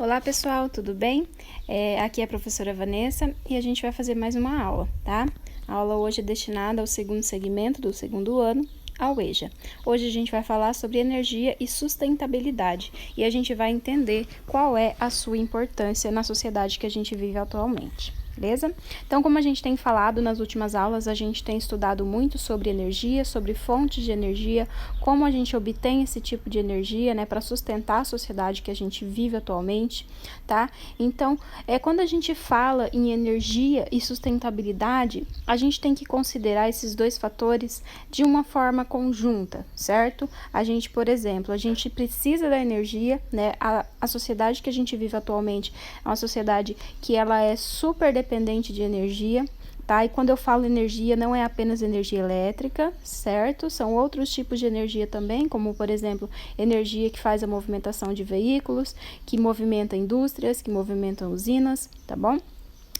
Olá pessoal, tudo bem? Aqui é a professora Vanessa e a gente vai fazer mais uma aula, tá? A aula hoje é destinada ao segundo segmento do segundo ano, ao EJA. Hoje a gente vai falar sobre energia e sustentabilidade e a gente vai entender qual é a sua importância na sociedade que a gente vive atualmente. Beleza? Então, como a gente tem falado nas últimas aulas, a gente tem estudado muito sobre energia, sobre fontes de energia, como a gente obtém esse tipo de energia, né, para sustentar a sociedade que a gente vive atualmente, tá? Então, quando a gente fala em energia e sustentabilidade, a gente tem que considerar esses dois fatores de uma forma conjunta, certo? A gente, por exemplo, a gente precisa da energia, né? A sociedade que a gente vive atualmente é uma sociedade que ela é super dependente de energia, tá? E quando eu falo energia, não é apenas energia elétrica, certo? São outros tipos de energia também, como, por exemplo, energia que faz a movimentação de veículos, que movimenta indústrias, que movimentam usinas, tá bom?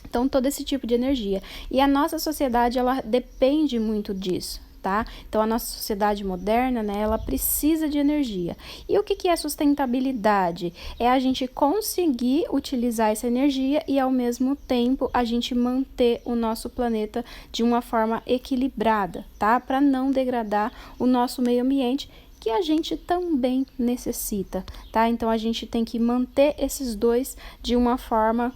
Então, todo esse tipo de energia. E a nossa sociedade, ela depende muito disso, tá? Então, a nossa sociedade moderna, né, ela precisa de energia. E o que é sustentabilidade? É a gente conseguir utilizar essa energia e, ao mesmo tempo, a gente manter o nosso planeta de uma forma equilibrada, tá? Para não degradar o nosso meio ambiente, que a gente também necessita, tá? Então, a gente tem que manter esses dois de uma forma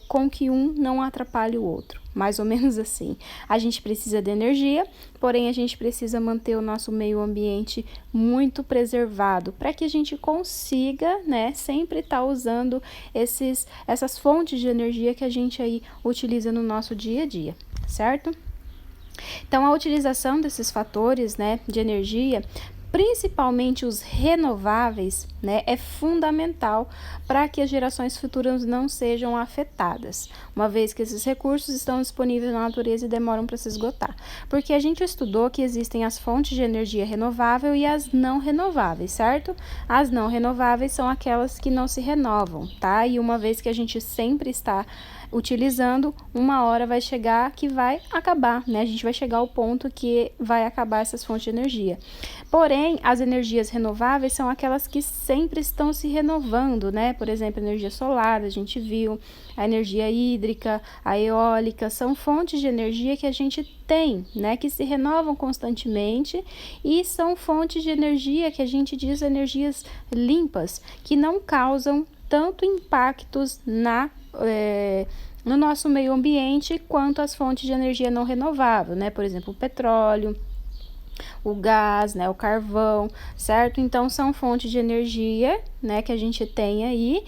com que um não atrapalhe o outro, mais ou menos assim. A gente precisa de energia, porém a gente precisa manter o nosso meio ambiente muito preservado, para que a gente consiga, né, sempre estar usando essas fontes de energia que a gente aí utiliza no nosso dia a dia, certo? Então, a utilização desses fatores, né, de energia, principalmente os renováveis, né, é fundamental para que as gerações futuras não sejam afetadas, uma vez que esses recursos estão disponíveis na natureza e demoram para se esgotar. Porque a gente estudou que existem as fontes de energia renovável e as não renováveis, certo? As não renováveis são aquelas que não se renovam, tá? E uma vez que a gente sempre está utilizando, uma hora vai chegar que vai acabar, né? A gente vai chegar ao ponto que vai acabar essas fontes de energia. Porém, as energias renováveis são aquelas que sempre estão se renovando, né? Por exemplo, a energia solar, a gente viu, a energia hídrica, a eólica, são fontes de energia que a gente tem, né? Que se renovam constantemente e são fontes de energia que a gente diz energias limpas, que não causam tanto impactos no nosso meio ambiente quanto as fontes de energia não renovável, né? Por exemplo, o petróleo, o gás, né, o carvão, certo? Então, são fontes de energia, né, que a gente tem aí,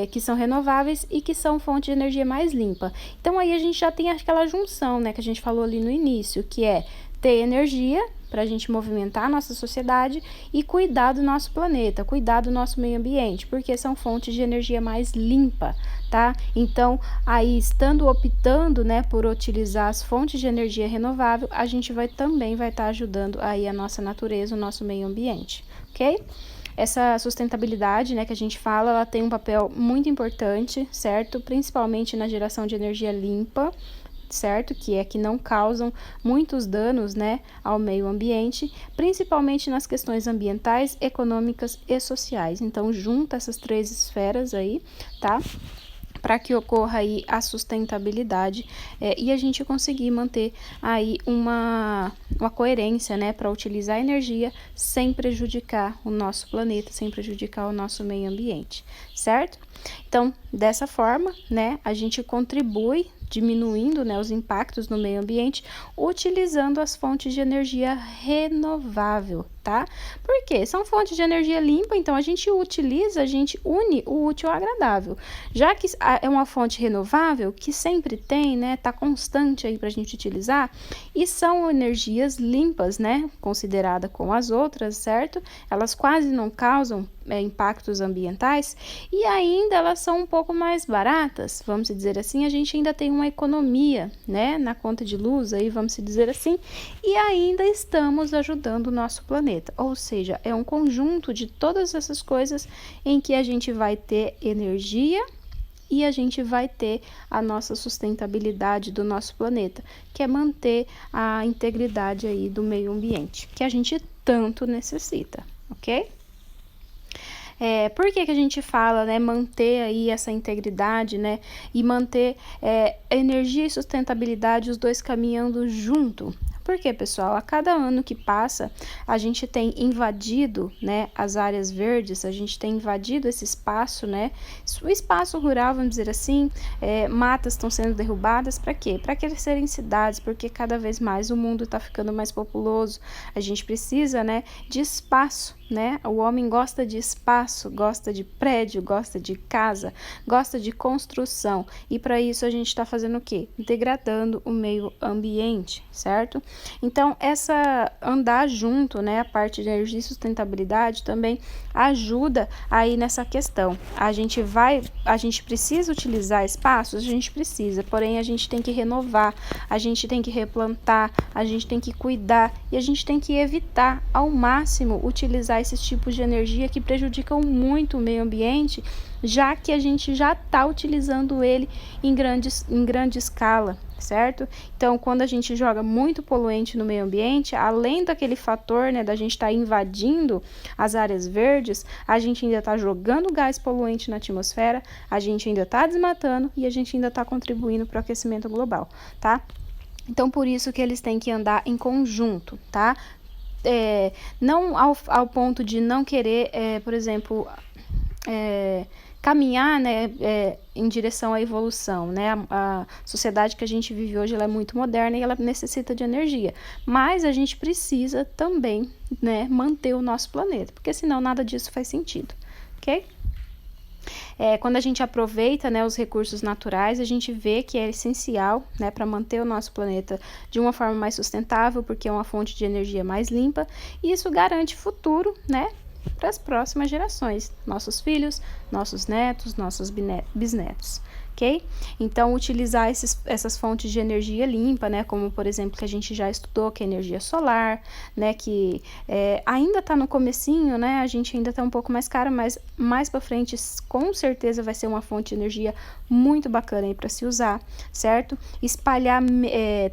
que são renováveis e que são fontes de energia mais limpa. Então, aí a gente já tem aquela junção, né, que a gente falou ali no início, que é ter energia para a gente movimentar a nossa sociedade e cuidar do nosso planeta, cuidar do nosso meio ambiente, porque são fontes de energia mais limpa, tá? Então, aí estando optando, né, por utilizar as fontes de energia renovável, a gente também vai estar ajudando aí a nossa natureza, o nosso meio ambiente, ok? Essa sustentabilidade, né, que a gente fala, ela tem um papel muito importante, certo? Principalmente na geração de energia limpa, certo? Que não causam muitos danos, né, ao meio ambiente, principalmente nas questões ambientais, econômicas e sociais. Então, junta essas três esferas aí, tá? Para que ocorra aí a sustentabilidade e a gente conseguir manter aí uma coerência, né, para utilizar a energia sem prejudicar o nosso planeta, sem prejudicar o nosso meio ambiente, certo? Então, dessa forma, né, a gente contribui diminuindo, né, os impactos no meio ambiente, utilizando as fontes de energia renovável, tá? Por quê? São fontes de energia limpa, então a gente une o útil ao agradável. Já que é uma fonte renovável, que sempre tem, né, tá constante aí pra gente utilizar, e são energias limpas, né, considerada com as outras, certo? Elas quase não causam impactos ambientais e ainda elas são um pouco mais baratas, vamos dizer assim, a gente ainda tem uma economia, né, na conta de luz aí, vamos dizer assim, e ainda estamos ajudando o nosso planeta, ou seja, é um conjunto de todas essas coisas em que a gente vai ter energia e a gente vai ter a nossa sustentabilidade do nosso planeta, que é manter a integridade aí do meio ambiente, que a gente tanto necessita, ok? Por que que a gente fala, né, manter aí essa integridade, né, e manter energia e sustentabilidade, os dois caminhando junto? Porque, pessoal, a cada ano que passa, a gente tem invadido, né, as áreas verdes, a gente tem invadido esse espaço, né, o espaço rural, vamos dizer assim, matas estão sendo derrubadas, para quê? Para crescerem cidades, porque cada vez mais o mundo está ficando mais populoso, a gente precisa, né, de espaço, né? O homem gosta de espaço, gosta de prédio, gosta de casa, gosta de construção, e para isso a gente está fazendo o quê? Degradando o meio ambiente, certo? Então, andar junto, né, a parte de energia e sustentabilidade também ajuda aí nessa questão. A gente precisa utilizar espaços? A gente precisa, porém a gente tem que renovar, a gente tem que replantar, a gente tem que cuidar e a gente tem que evitar ao máximo utilizar esses tipos de energia que prejudicam muito o meio ambiente, já que a gente já está utilizando ele em grande escala, certo? Então, quando a gente joga muito poluente no meio ambiente, além daquele fator, né, da gente estar invadindo as áreas verdes, a gente ainda está jogando gás poluente na atmosfera, a gente ainda está desmatando e a gente ainda está contribuindo para o aquecimento global, tá? Então, por isso que eles têm que andar em conjunto, tá? Não ao ponto de não querer, por exemplo, caminhar, né, em direção à evolução, né? A sociedade que a gente vive hoje, ela é muito moderna e ela necessita de energia, mas a gente precisa também, né, manter o nosso planeta, porque senão nada disso faz sentido, ok? Quando a gente aproveita, né, os recursos naturais, a gente vê que é essencial, né, para manter o nosso planeta de uma forma mais sustentável, porque é uma fonte de energia mais limpa, e isso garante futuro, né, para as próximas gerações, nossos filhos, nossos netos, nossos bisnetos. Ok? Então, utilizar essas fontes de energia limpa, né, como por exemplo que a gente já estudou, que é a energia solar, né, que ainda está no comecinho, né, a gente ainda está um pouco mais cara, mas mais para frente com certeza vai ser uma fonte de energia muito bacana aí para se usar, certo?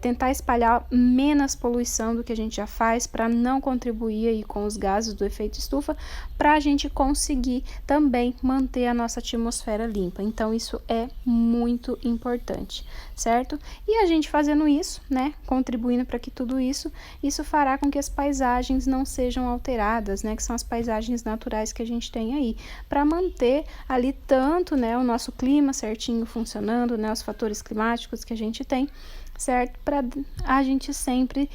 Tentar espalhar menos poluição do que a gente já faz para não contribuir aí com os gases do efeito estufa, para a gente conseguir também manter a nossa atmosfera limpa. Então, isso é muito importante, certo? E a gente fazendo isso, né, contribuindo para que tudo isso fará com que as paisagens não sejam alteradas, né, que são as paisagens naturais que a gente tem aí, para manter ali tanto, né, o nosso clima certinho funcionando, né, os fatores climáticos que a gente tem, certo? Para a gente sempre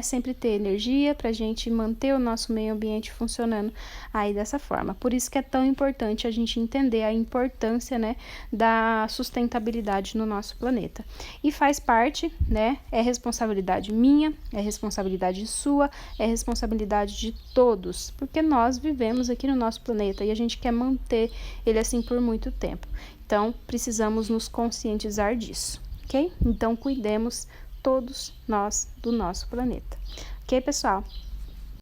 sempre ter energia, para a gente manter o nosso meio ambiente funcionando aí dessa forma. Por isso que é tão importante a gente entender a importância, né, da sustentabilidade no nosso planeta. E faz parte, né, é responsabilidade minha, é responsabilidade sua, é responsabilidade de todos, porque nós vivemos aqui no nosso planeta e a gente quer manter ele assim por muito tempo. Então, precisamos nos conscientizar disso. Ok? Então, cuidemos todos nós do nosso planeta. Ok, pessoal?